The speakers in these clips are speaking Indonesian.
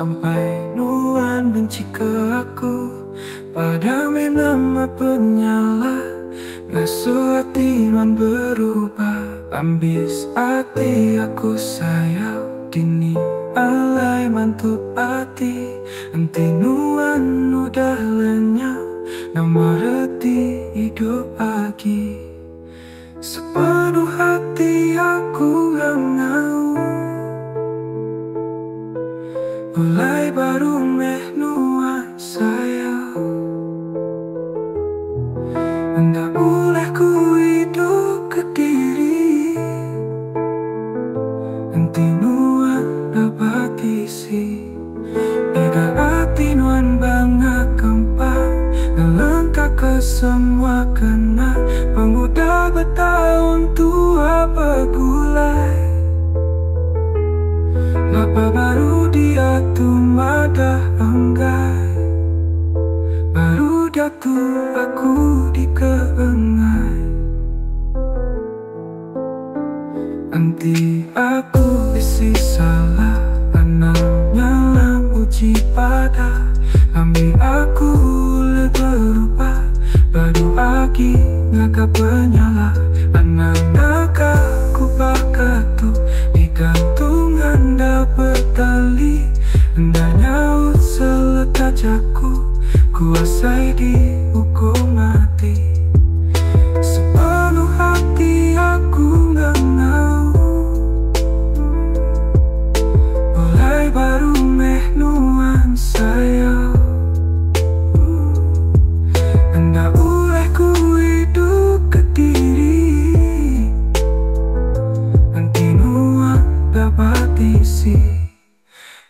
sampai Nuan benci ke aku. Pada nama penyala ngasuh hati Nuan berubah. Ambis hati aku sayang dini alai mantup hati. Enti Nuan udah lenyap, nama reti hidup lagi. Sepenuh hati aku ngau, mulai baru meh Nuan sayang. Ndak boleh ku hidup ke diri, enti Nuan dapat isi. Ida hati Nuan bangga kempang, ngelengkap ke semua kena. Pemuda bertahun tua bergulai, ngapa baru dia tuh madah enggai. Baru dia tuh aku dikeengai. Nanti aku isi salah, anaknya lam uji pada. Ambil aku le berubah, baru lagi ngaka penyala. Anak ngaka ku bakatu, digantungan dapat tali. Hendak nyaut seletak jaku, kuasai dihukum mati. Sepenuh hati aku nggak mau, mulai baru meh Nuan sayang. Hendak boleh ku hidup ke diri, nanti Nuan dapat isi.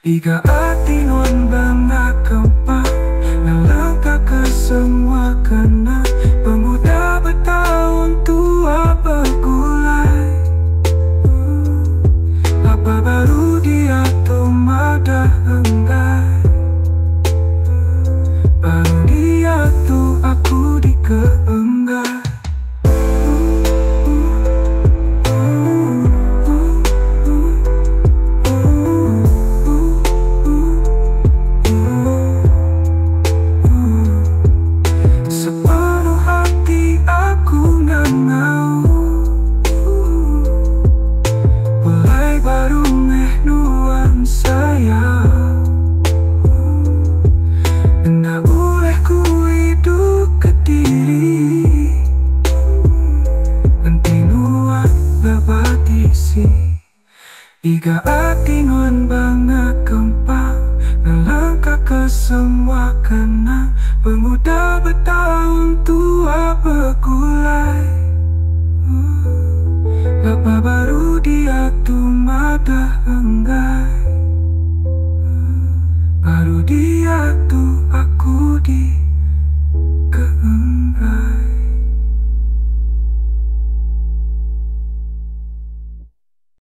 Tiga hati Nuan bangga kempang, ngelangkah ke semua kena. Pemuda bertahun tua bergulai, apa baru dia tuh madah enggai. Baru dia tuh aku dikeengai. Tiga hati Nuan bangga kempang, ngelangkah ke semua kena. Pemuda bertahun tua bergulai, apa baru dia tuh madah enggai. Baru dia tuh aku di